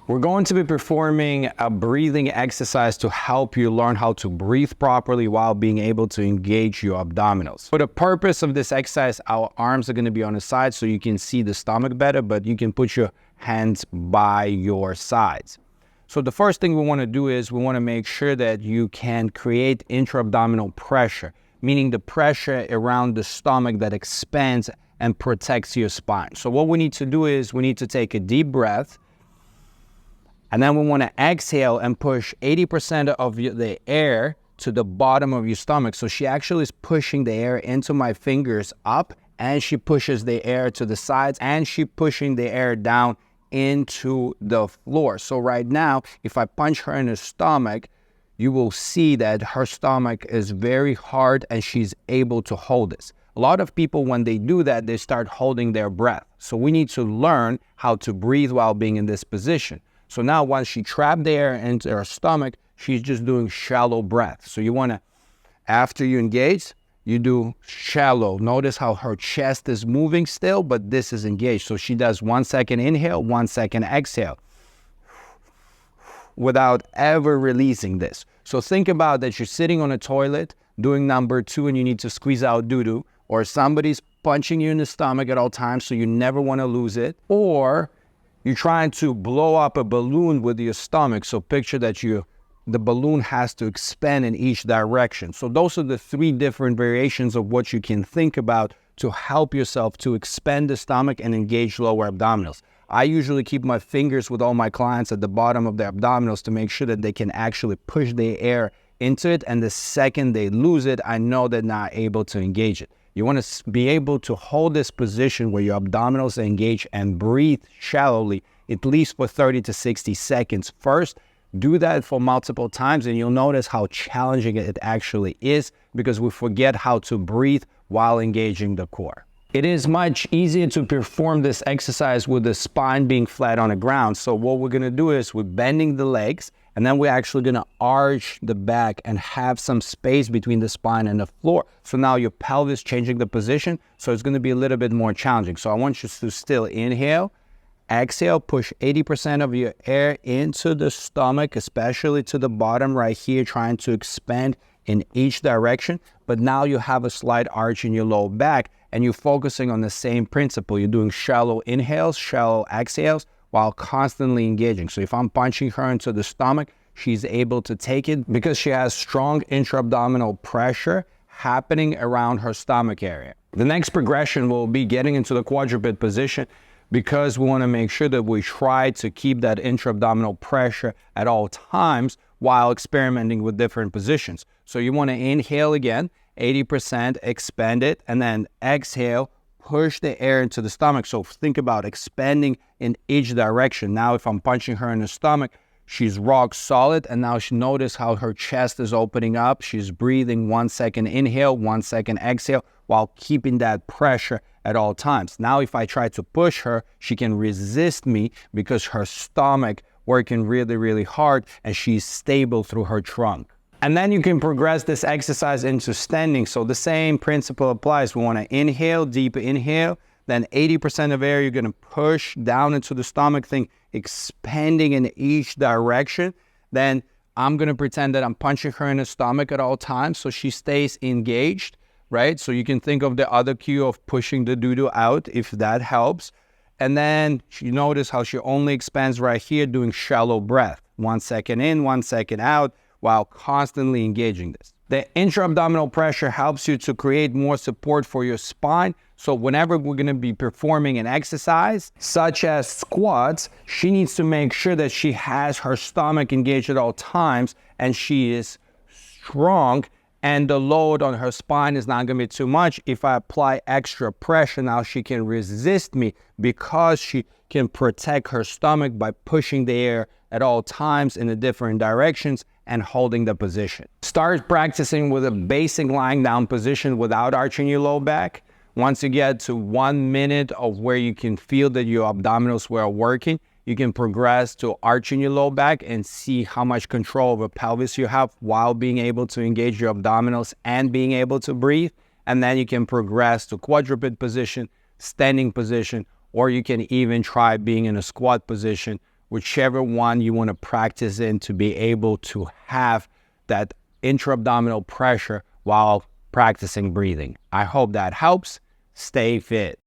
We're going to be performing a breathing exercise to help you learn how to breathe properly while being able to engage your abdominals. For the purpose of this exercise, our arms are going to be on the side so you can see the stomach better, but you can put your hands by your sides. So the first thing we want to do is we want to make sure that you can create intra-abdominal pressure, meaning the pressure around the stomach that expands and protects your spine. So what we need to do is we need to take a deep breath, and then we want to exhale and push 80% of the air to the bottom of your stomach. So she actually is pushing the air into my fingers up, and she pushes the air to the sides, and she pushing the air down into the floor. So right now, if I punch her in the stomach, you will see that her stomach is very hard and she's able to hold this. A lot of people, when they do that, they start holding their breath. So we need to learn how to breathe while being in this position. So now once she trapped the air into her stomach, she's just doing shallow breath. So you want to, after you engage, you do shallow. Notice how her chest is moving still, but this is engaged. So she does 1 second inhale, 1 second exhale, without ever releasing this. So think about that you're sitting on a toilet doing number 2 and you need to squeeze out doo-doo, or somebody's punching you in the stomach at all times so you never want to lose it, or you're trying to blow up a balloon with your stomach. So picture that the balloon has to expand in each direction. So those are the 3 different variations of what you can think about to help yourself to expand the stomach and engage lower abdominals. I usually keep my fingers with all my clients at the bottom of their abdominals to make sure that they can actually push the air into it. And the second they lose it, I know they're not able to engage it. You want to be able to hold this position where your abdominals are engaged and breathe shallowly, at least for 30 to 60 seconds first. Do that for multiple times and you'll notice how challenging it actually is, because we forget how to breathe while engaging the core. It is much easier to perform this exercise with the spine being flat on the ground. So what we're going to do is we're bending the legs, and then we're actually going to arch the back and have some space between the spine and the floor. So now your pelvis changing the position, so it's going to be a little bit more challenging. So I want you to still inhale, exhale, push 80% of your air into the stomach, especially to the bottom right here, trying to expand in each direction. But now you have a slight arch in your low back, and you're focusing on the same principle. You're doing shallow inhales, shallow exhales, while constantly engaging. So if I'm punching her into the stomach, she's able to take it because she has strong intra-abdominal pressure happening around her stomach area. The next progression will be getting into the quadruped position, because we want to make sure that we try to keep that intra-abdominal pressure at all times while experimenting with different positions. So you want to inhale again, 80%, expand it, and then exhale, push the air into the stomach. So think about expanding in each direction. Now if I'm punching her in the stomach, she's rock solid, and now she notice how her chest is opening up. She's breathing 1 second inhale, 1 second exhale, while keeping that pressure at all times. Now if I try to push her, she can resist me because her stomach working really, really hard, and she's stable through her trunk. And then you can progress this exercise into standing. So the same principle applies. We want to inhale, deep inhale, then 80% of air you're going to push down into the stomach, think expanding in each direction. Then I'm going to pretend that I'm punching her in the stomach at all times so she stays engaged, right? So you can think of the other cue of pushing the doo-doo out if that helps. And then you notice how she only expands right here, doing shallow breath. 1 second in, 1 second out, while constantly engaging this. The intra-abdominal pressure helps you to create more support for your spine. So whenever we're going to be performing an exercise, such as squats, she needs to make sure that she has her stomach engaged at all times and she is strong, and the load on her spine is not going to be too much. If I apply extra pressure, now she can resist me because she can protect her stomach by pushing the air at all times in the different directions and holding the position. Start practicing with a basic lying down position without arching your low back. Once you get to 1 minute of where you can feel that your abdominals were working, you can progress to arching your low back and see how much control over pelvis you have while being able to engage your abdominals and being able to breathe. And then you can progress to quadruped position, standing position, or you can even try being in a squat position whichever one you want to practice in to be able to have that intra-abdominal pressure while practicing breathing. I hope that helps. Stay fit.